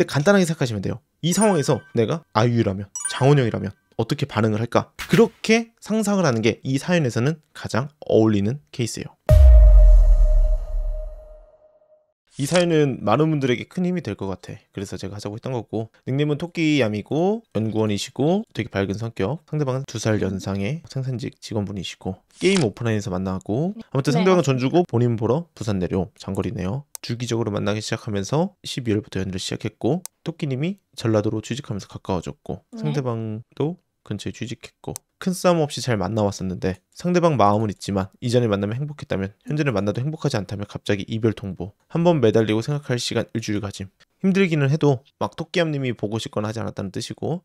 근데 간단하게 생각하시면 돼요. 이 상황에서 내가 아이유라면, 장원영이라면 어떻게 반응을 할까? 그렇게 상상을 하는 게 이 사연에서는 가장 어울리는 케이스예요. 이 사연은 많은 분들에게 큰 힘이 될 것 같아. 그래서 제가 하자고 했던 거고, 닉네임은 토끼얌이고 연구원이시고 되게 밝은 성격, 상대방은 2살 연상의 생산직 직원분이시고 게임 오프라인에서 만나고, 아무튼 상대방은 전주고 본인 보러 부산 내려 장거리네요. 주기적으로 만나기 시작하면서 12월부터 연애를 시작했고, 토끼님이 전라도로 취직하면서 가까워졌고, 상대방도 근처에 취직했고, 큰 싸움 없이 잘 만나왔었는데 상대방 마음은 있지만 이전에 만나면 행복했다면 현재를 만나도 행복하지 않다면 갑자기 이별 통보. 한번 매달리고 생각할 시간 일주일 가짐. 힘들기는 해도 막 토끼암님이 보고 싶거나 하지 않았다는 뜻이고,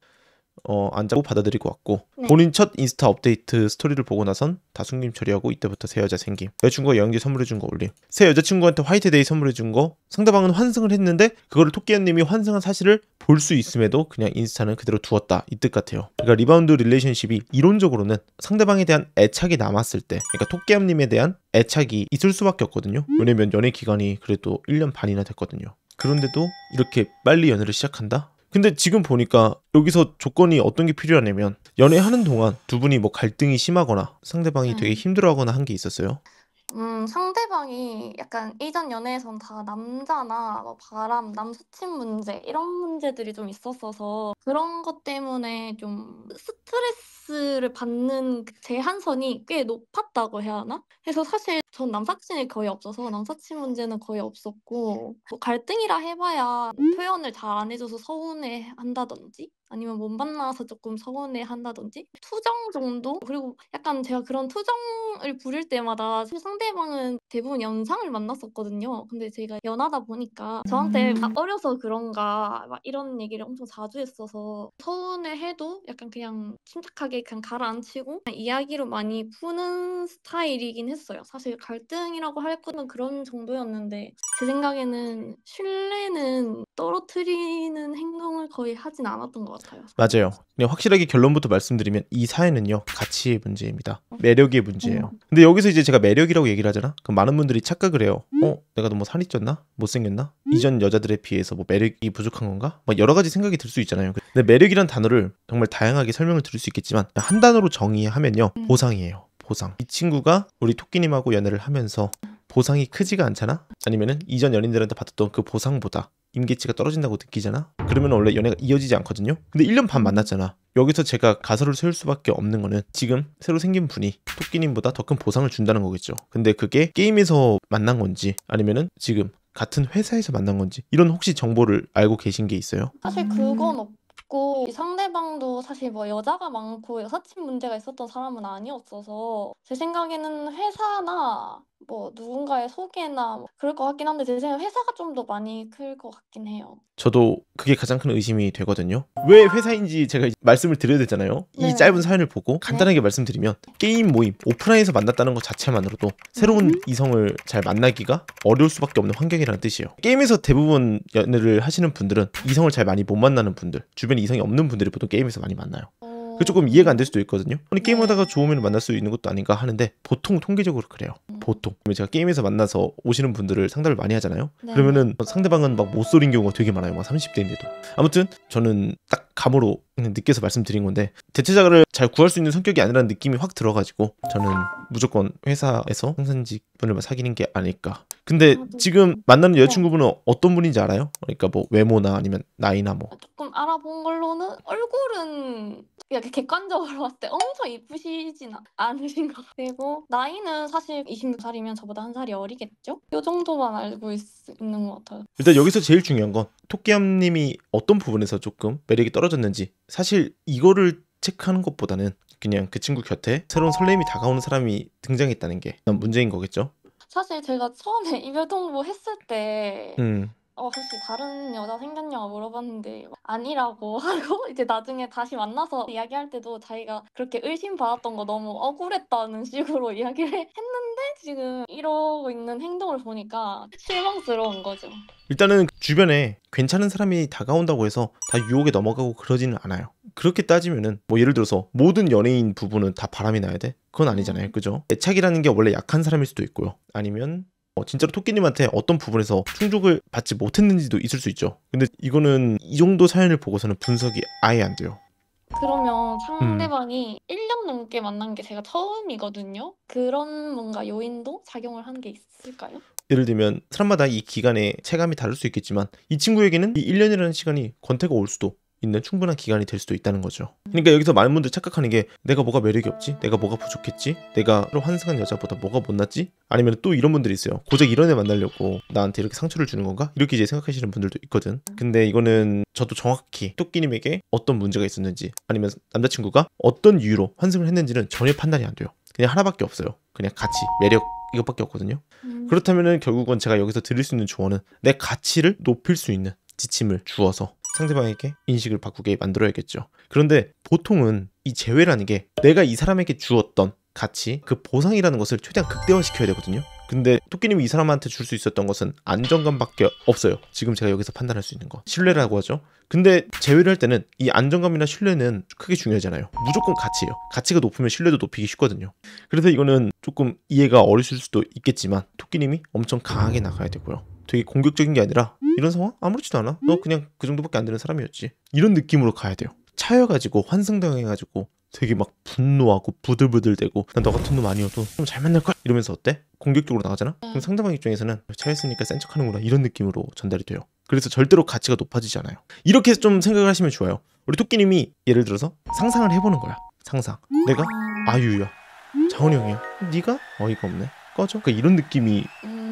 안 잡고 받아들이고 왔고, 본인 첫 인스타 업데이트 스토리를 보고 나선 다 숨김 처리하고 이때부터 새 여자 생김. 여자친구가 여행기 선물해준 거 올림. 새 여자친구한테 화이트데이 선물해준 거 상대방은 환승을 했는데 그거를 토끼암님이 환승한 사실을 볼 수 있음에도 그냥 인스타는 그대로 두었다, 이 뜻 같아요. 그러니까 리바운드 릴레이션십이 이론적으로는 상대방에 대한 애착이 남았을 때, 그러니까 토끼암님에 대한 애착이 있을 수밖에 없거든요. 왜냐면 연애 기간이 그래도 1년 반이나 됐거든요. 그런데도 이렇게 빨리 연애를 시작한다? 근데 지금 보니까 여기서 조건이 어떤 게 필요하냐면, 연애하는 동안 두 분이 뭐 갈등이 심하거나 상대방이 되게 힘들어하거나 한 게 있었어요? 상대방이 약간 이전 연애에선 다 남자나 뭐 바람, 남사친 문제 이런 문제들이 좀 있었어서 그런 것 때문에 좀 스트레스를 받는 그 제한선이 꽤 높았다고 해야 하나? 그래서 사실 전 남사친이 거의 없어서 남사친 문제는 거의 없었고, 뭐 갈등이라 해봐야 표현을 잘 안 해줘서 서운해 한다든지 아니면 못 만나서 조금 서운해 한다든지 투정 정도? 그리고 약간 제가 그런 투정을 부릴 때마다 사실 상대방은 대부분 연상을 만났었거든요. 근데 제가 연하다 보니까 저한테 막 어려서 그런가 막 이런 얘기를 엄청 자주 했어서 서운해해도 약간 그냥 침착하게 그냥 가라앉히고 그냥 이야기로 많이 푸는 스타일이긴 했어요. 사실 갈등이라고 할 거는 그런 정도였는데 제 생각에는 신뢰는 떨어뜨리는 행동을 거의 하진 않았던 것 같아요. 맞아요. 그냥 확실하게 결론부터 말씀드리면 이 사연은요, 가치의 문제입니다. 매력의 문제예요. 근데 여기서 이제 제가 매력이라고 얘기를 하잖아? 그럼 많은 분들이 착각을 해요. 내가 너무 살이 쪘나? 못생겼나? 이전 여자들에 비해서 뭐 매력이 부족한 건가? 막 여러 가지 생각이 들 수 있잖아요. 근데 매력이란 단어를 정말 다양하게 설명을 드릴 수 있겠지만 한 단어로 정의하면요, 보상이에요. 보상. 이 친구가 우리 토끼님하고 연애를 하면서 보상이 크지가 않잖아? 아니면은 이전 연인들한테 받았던 그 보상보다 임계치가 떨어진다고 느끼잖아? 그러면 원래 연애가 이어지지 않거든요? 근데 1년 반 만났잖아. 여기서 제가 가설을 세울 수밖에 없는 거는 지금 새로 생긴 분이 토끼님보다 더 큰 보상을 준다는 거겠죠. 근데 그게 게임에서 만난 건지 아니면은 지금 같은 회사에서 만난 건지, 이런 혹시 정보를 알고 계신 게 있어요? 사실 그건 없고, 이 상대방도 사실 뭐 여자가 많고 여사친 문제가 있었던 사람은 아니었어서 제 생각에는 회사나 뭐 누군가의 소개나 뭐 그럴 것 같긴 한데 제 생각에 회사가 좀 더 많이 클 것 같긴 해요. 저도 그게 가장 큰 의심이 되거든요. 왜 회사인지 제가 말씀을 드려야 되잖아요. 이 짧은 사연을 보고 간단하게 말씀드리면, 게임 모임, 오프라인에서 만났다는 것 자체만으로도 새로운 이성을 잘 만나기가 어려울 수밖에 없는 환경이라는 뜻이에요. 게임에서 대부분 연애를 하시는 분들은 이성을 잘 많이 못 만나는 분들, 주변에 이성이 없는 분들이 보통 게임에서 많이 만나요. 그 조금 이해가 안 될 수도 있거든요. 아니, 게임하다가 좋으면 만날 수 있는 것도 아닌가 하는데 보통 통계적으로 그래요. 보통 제가 게임에서 만나서 오시는 분들을 상담을 많이 하잖아요. 그러면은 상대방은 막 못 소린 경우가 되게 많아요. 막 30대인데도. 아무튼 저는 딱 감으로 그냥 느껴서 말씀드린 건데, 대체자를 잘 구할 수 있는 성격이 아니라는 느낌이 확 들어가지고 저는 무조건 회사에서 상사직 분을 사귀는 게 아닐까. 근데 지금 만나는 여자친구분은 어떤 분인지 알아요? 그러니까 뭐 외모나 아니면 나이나 뭐. 조금 알아본 걸로는 얼굴은 이렇게 객관적으로 봤을 때 엄청 이쁘시진 않으신 것 같고, 나이는 사실 26살이면 저보다 한 살이 어리겠죠? 이 정도만 알고 있는 것 같아요. 일단 여기서 제일 중요한 건 토끼암님이 어떤 부분에서 조금 매력이 떨어졌는지, 사실 이거를 체크하는 것보다는 그냥 그 친구 곁에 새로운 설렘이 다가오는 사람이 등장했다는 게 문제인 거겠죠? 사실 제가 처음에 이별 통보 했을 때 혹시 다른 여자 생겼냐고 물어봤는데 아니라고 하고, 이제 나중에 다시 만나서 이야기할 때도 자기가 그렇게 의심받았던 거 너무 억울했다는 식으로 이야기를 했는데 지금 이러고 있는 행동을 보니까 실망스러운 거죠. 일단은 주변에 괜찮은 사람이 다가온다고 해서 다 유혹에 넘어가고 그러지는 않아요. 그렇게 따지면은 뭐 예를 들어서 모든 연예인 부부는 다 바람이 나야 돼? 그건 아니잖아요. 그죠? 애착이라는 게 원래 약한 사람일 수도 있고요. 아니면 진짜로 토끼님한테 어떤 부분에서 충족을 받지 못했는지도 있을 수 있죠. 근데 이거는 이 정도 사연을 보고서는 분석이 아예 안 돼요. 그러면 음. 상대방이 1년 넘게 만난 게 제가 처음이거든요. 그런 뭔가 요인도 작용을 한 게 있을까요? 예를 들면 사람마다 이 기간의 체감이 다를 수 있겠지만 이 친구에게는 이 1년이라는 시간이 권태가 올 수도 있는 충분한 기간이 될 수도 있다는 거죠. 그러니까 여기서 많은 분들이 착각하는 게 내가 뭐가 매력이 없지? 내가 뭐가 부족했지? 내가 환승한 여자보다 뭐가 못났지? 아니면 또 이런 분들이 있어요. 고작 이런 애 만나려고 나한테 이렇게 상처를 주는 건가? 이렇게 이제 생각하시는 분들도 있거든. 근데 이거는 저도 정확히 토끼님에게 어떤 문제가 있었는지 아니면 남자친구가 어떤 이유로 환승을 했는지는 전혀 판단이 안 돼요. 그냥 하나밖에 없어요. 그냥 가치, 매력 이것밖에 없거든요. 그렇다면은 결국은 제가 여기서 드릴 수 있는 조언은 내 가치를 높일 수 있는 지침을 주어서 상대방에게 인식을 바꾸게 만들어야겠죠. 그런데 보통은 이 재회라는 게 내가 이 사람에게 주었던 가치, 그 보상이라는 것을 최대한 극대화시켜야 되거든요. 근데 토끼님이 이 사람한테 줄 수 있었던 것은 안정감밖에 없어요. 지금 제가 여기서 판단할 수 있는 거. 신뢰라고 하죠. 근데 재회를 할 때는 이 안정감이나 신뢰는 크게 중요하잖아요. 무조건 가치예요. 가치가 높으면 신뢰도 높이기 쉽거든요. 그래서 이거는 조금 이해가 어려실 수도 있겠지만 토끼님이 엄청 강하게 나가야 되고요. 되게 공격적인 게 아니라 이런 상황 아무렇지도 않아. 너 그냥 그 정도밖에 안 되는 사람이었지. 이런 느낌으로 가야 돼요. 차여가지고 환승당해가지고 되게 막 분노하고 부들부들대고 난 너 같은 놈 아니어도 좀 잘 만날 거야 이러면서 어때? 공격적으로 나가잖아? 그럼 상대방 입장에서는 차였으니까 센 척하는구나 이런 느낌으로 전달이 돼요. 그래서 절대로 가치가 높아지지 않아요. 이렇게 좀 생각을 하시면 좋아요. 우리 토끼님이 예를 들어서 상상을 해보는 거야. 상상. 내가 아유야, 장원이 형이야. 네가 어이가 없네. 꺼져. 그러니까 이런 느낌이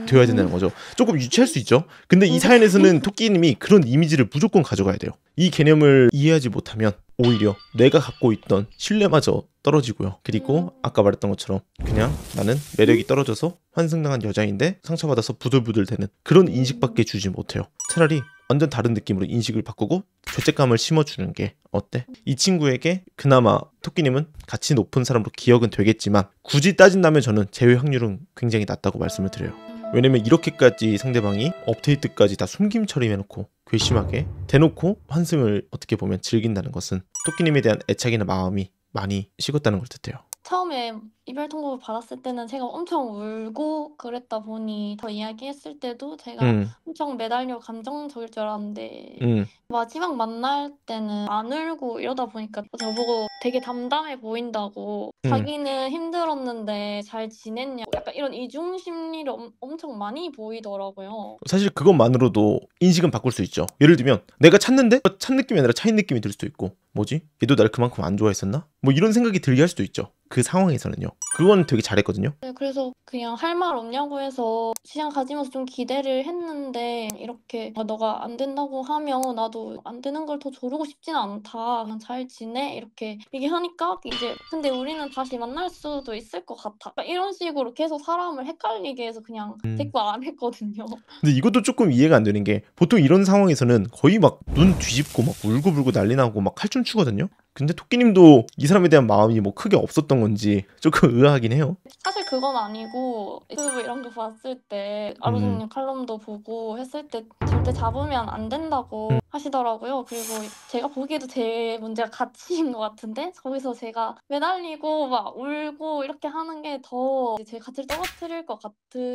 되어야 된다는 거죠. 조금 유치할 수 있죠. 근데 이 사연에서는 토끼님이 그런 이미지를 무조건 가져가야 돼요. 이 개념을 이해하지 못하면 오히려 내가 갖고 있던 신뢰마저 떨어지고요. 그리고 아까 말했던 것처럼 그냥 나는 매력이 떨어져서 환승당한 여자인데 상처받아서 부들부들 되는 그런 인식밖에 주지 못해요. 차라리 완전 다른 느낌으로 인식을 바꾸고 죄책감을 심어주는 게 어때? 이 친구에게 그나마 토끼님은 가치 높은 사람으로 기억은 되겠지만 굳이 따진다면 저는 재회 확률은 굉장히 낮다고 말씀을 드려요. 왜냐면 이렇게까지 상대방이 업데이트까지 다 숨김처리해놓고 괘씸하게 대놓고 환승을 어떻게 보면 즐긴다는 것은 토끼님에 대한 애착이나 마음이 많이 식었다는 걸 뜻해요. 처음에 이별 통보를 받았을 때는 제가 엄청 울고 그랬다 보니 더 이야기했을 때도 제가 엄청 매달려 감정적일 줄 알았는데 마지막 만날 때는 안 울고 이러다 보니까 저보고 되게 담담해 보인다고 자기는 힘들었는데 잘 지냈냐고 약간 이런 이중 심리를 엄청 많이 보이더라고요. 사실 그것만으로도 인식은 바꿀 수 있죠. 예를 들면 내가 찾는데 찬 느낌이 아니라 차인 느낌이 들 수도 있고 뭐지? 얘도 나를 그만큼 안 좋아했었나? 뭐 이런 생각이 들게 할 수도 있죠. 그 상황에서는요. 그건 되게 잘했거든요. 네, 그래서 그냥 할 말 없냐고 해서 시간 가지면서 좀 기대를 했는데 이렇게 너가 안 된다고 하면 나도 안 되는 걸 더 조르고 싶진 않다. 그냥 잘 지내? 이렇게 얘기하니까 이제 근데 우리는 다시 만날 수도 있을 것 같아. 이런 식으로 계속 사람을 헷갈리게 해서 그냥 대꾸 안 했거든요. 근데 이것도 조금 이해가 안 되는 게 보통 이런 상황에서는 거의 막 눈 뒤집고 막 울고불고 난리 나고 막 칼춤 추거든요. 근데 토끼님도 이 사람에 대한 마음이 뭐 크게 없었던 건지 조금 의아하긴 해요. 사실 그건 아니고 유튜브 이런 거 봤을 때 아로스님 칼럼도 보고 했을 때 절대 잡으면 안 된다고 하시더라고요. 그리고 제가 보기에도 제 문제가 가치인 것 같은데 거기서 제가 매달리고 막 울고 이렇게 하는 게 더 제 가치를 떨어뜨릴 것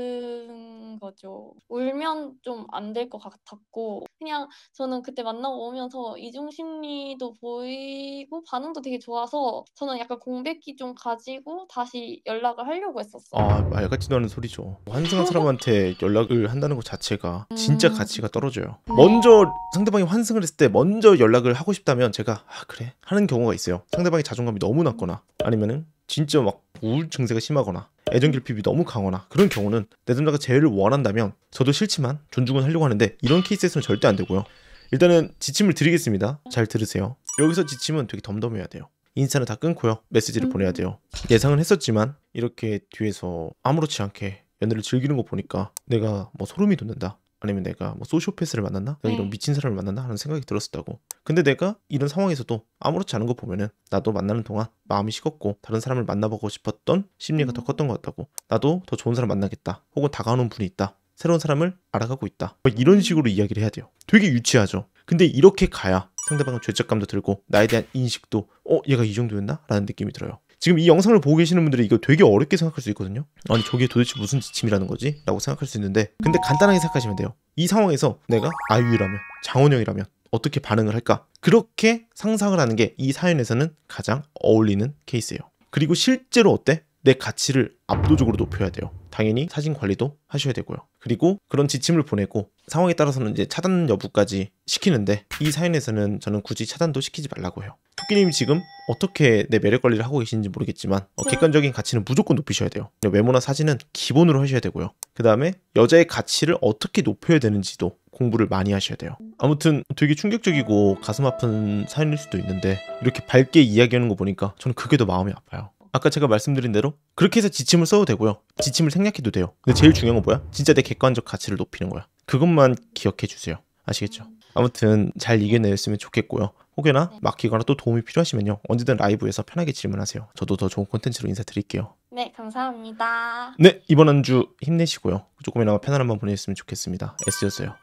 같은 거죠. 울면 좀 안 될 것 같았고 그냥 저는 그때 만나고 오면서 이중 심리도 보이고 반응도 되게 좋아서 저는 약간 공백기 좀 가지고 다시 연락을 하려고 했었어요. 아, 말 같지도 않은 소리죠. 환승한 사람한테 연락을 한다는 것 자체가 진짜 가치가 떨어져요. 먼저 상대방이 환승을 했을 때 먼저 연락을 하고 싶다면 제가 그래 하는 경우가 있어요. 상대방의 자존감이 너무 낮거나 아니면은 진짜 막 우울 증세가 심하거나 애정 결핍이 너무 강하거나 그런 경우는 내 남자가 재회를 원한다면 저도 싫지만 존중은 하려고 하는데 이런 케이스에서는 절대 안 되고요. 일단은 지침을 드리겠습니다. 잘 들으세요. 여기서 지침은 되게 덤덤해야 돼요. 인스타는 다 끊고요. 메시지를 보내야 돼요. 예상은 했었지만 이렇게 뒤에서 아무렇지 않게 연애를 즐기는 거 보니까 내가 뭐 소름이 돋는다. 아니면 내가 뭐 소시오패스를 만났나? 내가 이런 미친 사람을 만났나? 하는 생각이 들었었다고. 근데 내가 이런 상황에서도 아무렇지 않은 거 보면은 나도 만나는 동안 마음이 식었고 다른 사람을 만나보고 싶었던 심리가 더 컸던 것 같다고. 나도 더 좋은 사람 만나겠다. 혹은 다가오는 분이 있다. 새로운 사람을 알아가고 있다. 이런 식으로 이야기를 해야 돼요. 되게 유치하죠. 근데 이렇게 가야 상대방은 죄책감도 들고 나에 대한 인식도 얘가 이 정도였나? 라는 느낌이 들어요. 지금 이 영상을 보고 계시는 분들이 이거 되게 어렵게 생각할 수 있거든요. 아니 저게 도대체 무슨 지침이라는 거지? 라고 생각할 수 있는데 근데 간단하게 생각하시면 돼요. 이 상황에서 내가 아이유라면 장원영이라면 어떻게 반응을 할까? 그렇게 상상을 하는 게 이 사연에서는 가장 어울리는 케이스예요. 그리고 실제로 어때? 내 가치를 압도적으로 높여야 돼요. 당연히 사진 관리도 하셔야 되고요. 그리고 그런 지침을 보내고 상황에 따라서는 이제 차단 여부까지 시키는데 이 사연에서는 저는 굳이 차단도 시키지 말라고 해요. 토끼님이 지금 어떻게 내 매력 관리를 하고 계시는지 모르겠지만 객관적인 가치는 무조건 높이셔야 돼요. 외모나 사진은 기본으로 하셔야 되고요. 그 다음에 여자의 가치를 어떻게 높여야 되는지도 공부를 많이 하셔야 돼요. 아무튼 되게 충격적이고 가슴 아픈 사연일 수도 있는데 이렇게 밝게 이야기하는 거 보니까 저는 그게 더 마음이 아파요. 아까 제가 말씀드린 대로 그렇게 해서 지침을 써도 되고요. 지침을 생략해도 돼요. 근데 제일 중요한 건 뭐야? 진짜 내 객관적 가치를 높이는 거야. 그것만 기억해 주세요. 아시겠죠? 아무튼 잘 이겨냈으면 좋겠고요. 혹여나 막히거나 또 도움이 필요하시면요. 언제든 라이브에서 편하게 질문하세요. 저도 더 좋은 콘텐츠로 인사드릴게요. 네, 감사합니다. 네, 이번 한 주 힘내시고요. 조금이나마 편안한 밤 보내셨으면 좋겠습니다. 애쓰셨어요.